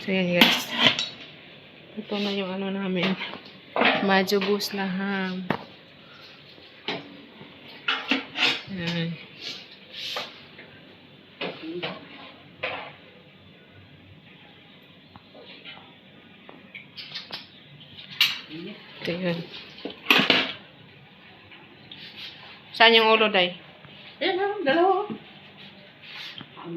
So, yan guys. Ito na yung ano namin. Majubus na ham. Yan. Ito yun. Saan yung ulo, Day? Yan, dalawa.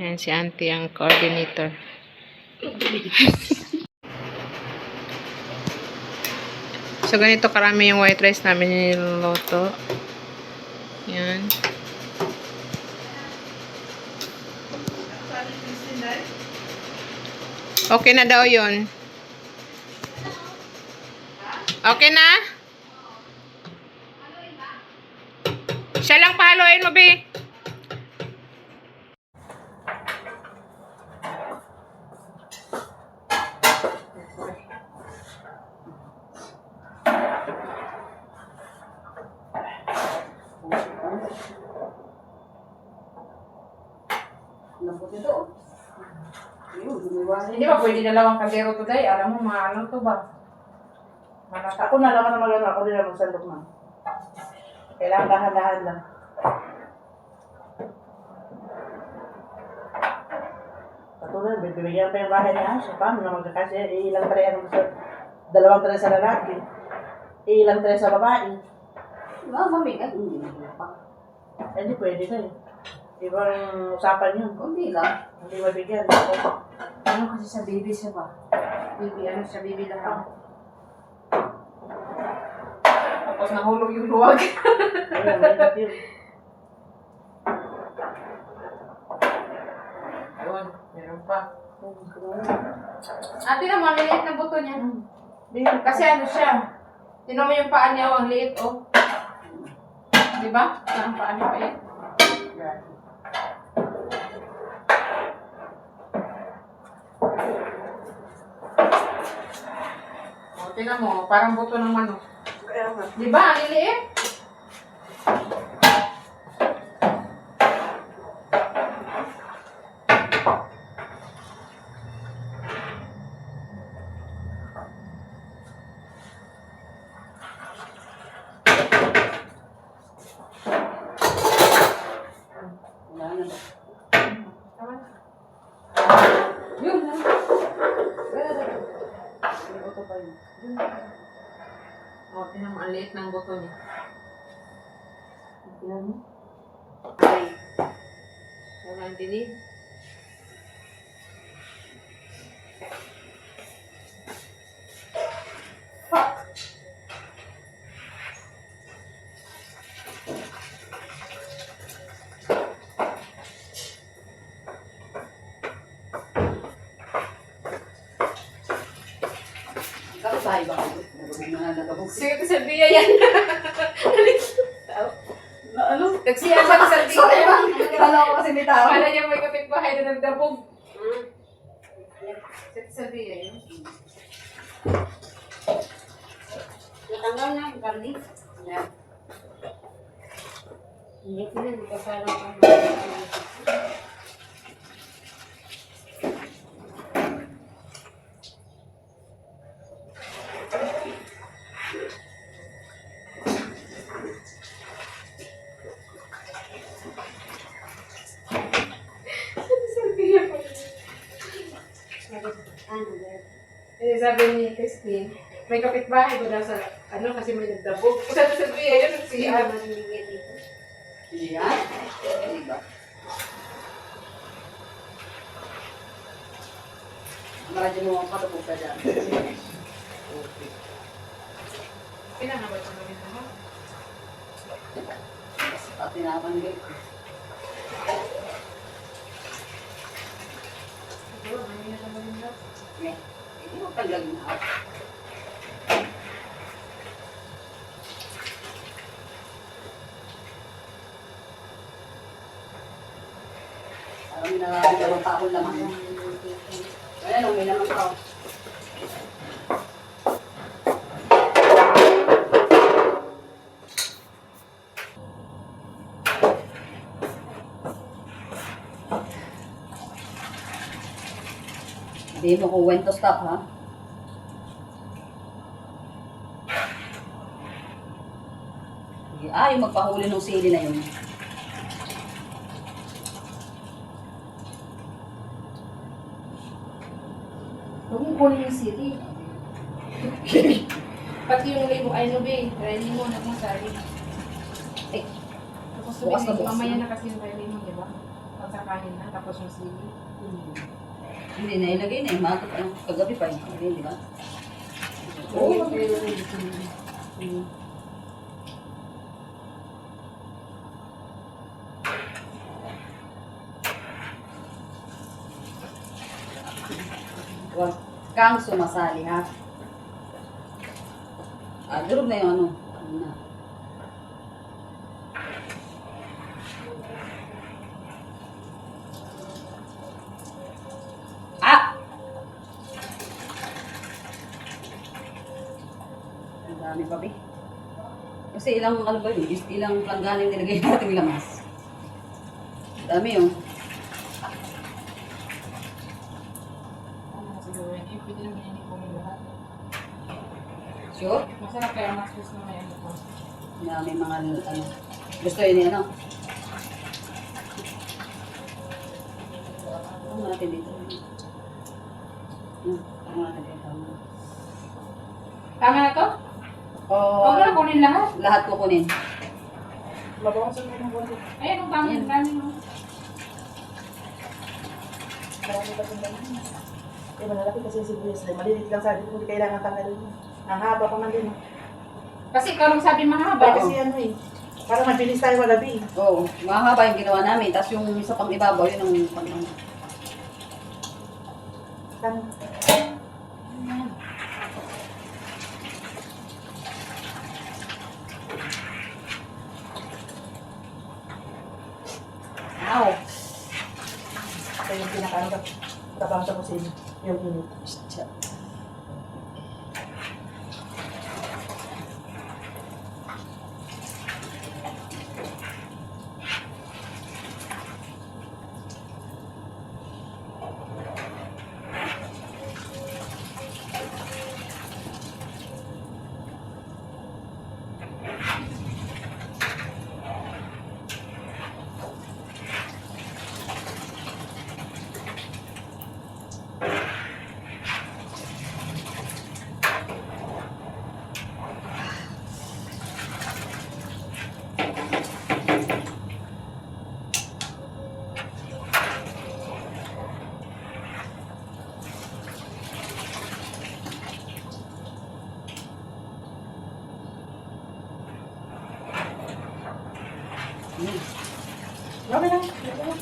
Yan, si auntie ang coordinator. So, ganito karami yung white rice namin niluluto. Yan. Okay na daw yun. Okay na? Siya lang pahaluin mo, Bi. Hindi ba pwede dalawang kaldero to, Day? Alam mo, ano to ba? Malata. Ako na lang na mag-ano, ako din na magsandok na. Kailangan dahan-dahan lang. Katulad, bibigyan pa yung bahay niya. Siya pa, mga magkakasya. Ilang tray, dalawang tray sa lalaki. Ilang tray sa babae. Mamigat. Hindi pwede na eh. Ibang usapan yun. Hindi lang. Hindi mabigyan. Ano kasi sa baby siya ba? Baby, ano siya, baby lang. Tapos nahulog yung luwag. Ayun, mahirap yun. Ayun, meron pa. Ate naman, liliit na buto niya. Kasi ano siya, tinan mo yung paa niya, ang liit, oh. Diba? Ang paa niya pa yun. O, tingnan mo, parang buto ng manok. Diba? Ang liliit? Yun, o, tingnan mo, ang liit ng buto niya. Tingnan mo. Ay. Walang dinig. Kapatay ba kayo? Sige, Salvia yan. Ano? Nagsiyan siya sa Salvia. Kala ko kasi may tao. Kala niya may kapitbahay na nagdabog. Salvia yun. Natanggal na yung garlic. Yan. Hindi ko na, hindi ko parang Salvia po. Eh, sabi ni Christine, may kapitbahay ko daw sa, ano, kasi may nagdabog. Sabi sa Salvia, yun ang siya. Yan? Diba? Maradyo mo ang patapos ka dyan. Kailangan ba itong gawin naman? Pati napanggit. Ito, ano yung naman yung lahat? Hindi mo tagal na. Parang dalawang taon naman. Ayan, may naman ka. Hindi mo kung when to stop, ha? Sige. Yung magpahuli ng sili na yun. Huwag mo kunin yung sili. Pati yung limo, ay nubi, ready mo na kung sari. Eh, Tapos bukas na sabihin, bukas mamaya na. na kasi yung ready mo, di ba? Pag sa kanin na, tapos yung sili. Hindi na ilagay na. Magot ang kagabi pa. Hindi, di ba? Oo. Huwag kang sumasali, ha? Durog na yung ano. Ano na. Ang dami pa, Bi. Kasi ilang, ano ba yun? Ilang planggana yung nilagay natin lamas. Ang dami yun. Ano na siguro yun? Eh, pwede naman hindi ko may lahat. Sure? Masarap kaya mas gusto na may ano ko. Na may mga, ano, gusto yun yung ano. Ano natin dito? Ano natin dito? Tama na to? Oh, Huwag mo na kunin lahat. lahat kukunin. Mabawasan mo ng konti. Ayun, ang tama yung kanin mo. Marami pa kung ganun. Eh, malalaki kasi yung sibuyas na. Malilit lang sabi ko, hindi kailangan tanggalin mo. Ang haba pa man din. Kasi ikaw lang sabi mahaba. Kasi ano eh. Para mabilis tayo malabi. Oo, mahaba yung ginawa namin. Tapos yung isa pang ibabaw, yun ang pang Tan Ow! ito yung pinakaano trabaho sa kusina. Yung init. Okay lang. Okay lang.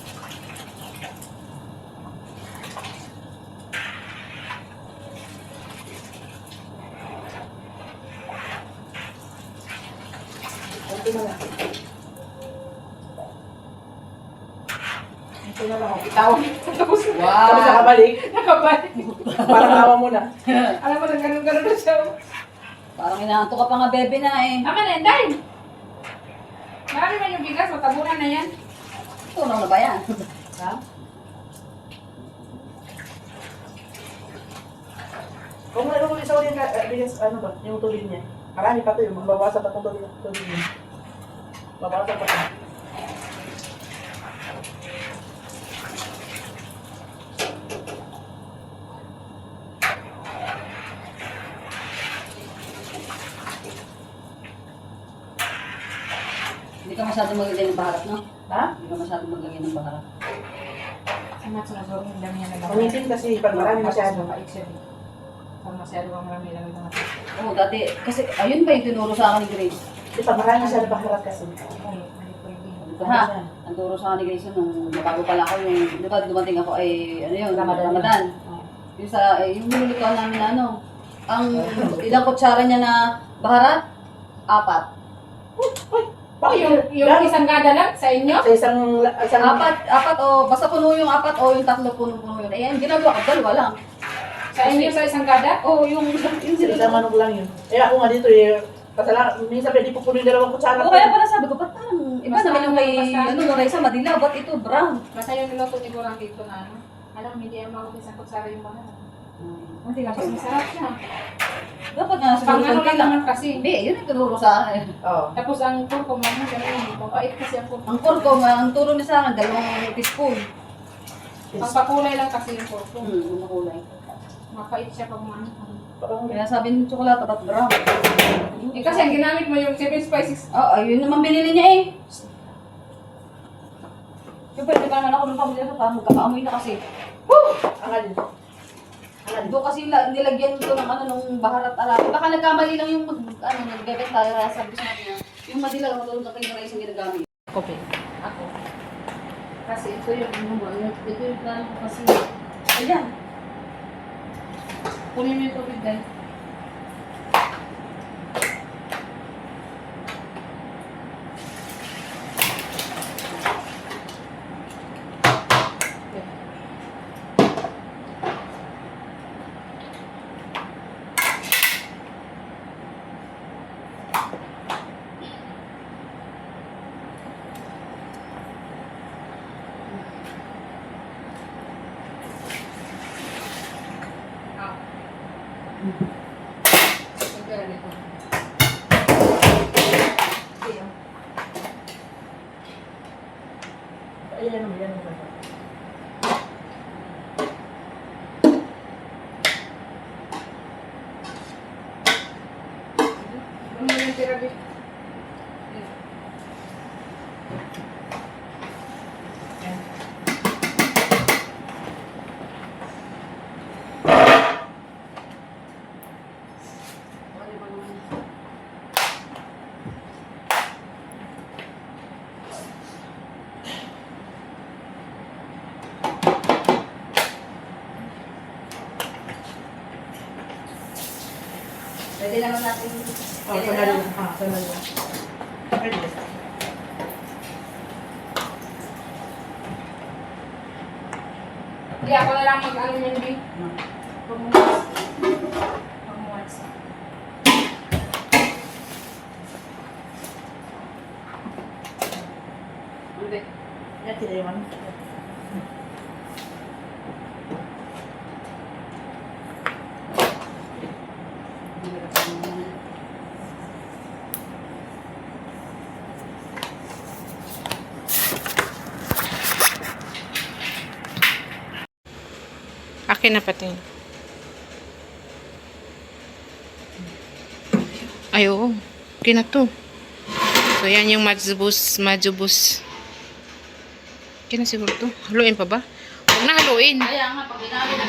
Okay na lang. Okay na lang. Bitawan. Tapos Tapos nakabalik. nakabalik. Parang awa mo na. Alam mo na ganun-ganun na siya. Parang inaanto ka pa nga, bebe na eh. Tama na yan, Day. Marami man yung bigas, matabunan na yan. Tunaw na ba yan? Ha? Kung mo na isa ulit bigas, ano ba, yung tubig niya. Marami pa ito yung mabawasan pa itong tubig niya. Mabawasan pa ito. Hindi ka masyadong maglagay ng baharat, no? Ha? Hindi ka masyadong maglagay ng baharat. Sunod-sunod yung dami yan na dapat. Umitin kasi pag marami masyado. Pag masyado kang marami lang yung mga Oo, dati, kasi ayun ba yung tinuro sa akin ni Grace? Di pag marami masyado baharat kasi. Ha? Ang turo sa akin ni Grace nung bago pala ako yung, di ba dumating ako ay, ano yun, Ramadan. Ramadan. Yung sa, yung nilulutuan namin na ano, ang ilang kutsara niya na baharat? 4. Oh, yung isang gada lang sa inyo? Sa isang... Apat o, basta puno yung 4 o yung 3 puno yun. Ayan, ginagawa ko, dalawa lang. Sa inyo sa isang gada? Oo, yung Sa isang manok lang yun. Eh ako nga dito eh, pasala, minsan pwede po puno yung 2 kutsara. Oo, kaya pala sabi ko, ba't parang iba Basta naman yung kay, basta- ano, yung Raisa Madilaw, ba't ito brown? Basta yung niloto ni Kurang dito na ano? Alam, hindi ang mga isang kutsara yung mahal. Hindi kasi masarap siya. Dapat nga siguro Pang ano konti lang lang. naman kasi. Hindi, yun yung tinuro sa akin. Oo. Tapos ang kurkuma mo, gano'n. Papait kasi ang kurkuma. Ang kurko, ang turo niya sa akin, 2 teaspoon. Ang pakulay lang kasi yung kurkuma. Ang makulay. Mapait siya pag ano. Kaya sabi ng tsokolate, 4 gram. Eh kasi ang ginamit mo yung 7 spices. Oo, ayun naman binili niya eh. Siyempre, di ba naman ako nung pamilya sa magkakaamoy na kasi. Ang alin. Doon kasi nilagyan ko ng ano nung baharat arabi. Baka nagkamali lang yung nagbebet tayo kaya sabi sa natin yung madilaw na tulong kayo na isang ginagamit. Kopi. Ako. Kasi ito yung ano mo. Ito yung plano ko kasi. Ayan. Kunin mo yung tubig dahil. Ayan naman, yan naman. Ano mo yung tirabi? Pwede naman natin. Oh, sandali lang. Sandali lang. Pwede. Hindi, ako na lang mag-ano yun, B. Pumuwas. Pumuwas. Hindi. Yan sila yung ano. Akin na pati. Ay, oo. Okay na to. So, yan yung majubus. Okay na siguro to. Haluin pa ba? Huwag na haluin. Kaya nga, pag ginamit na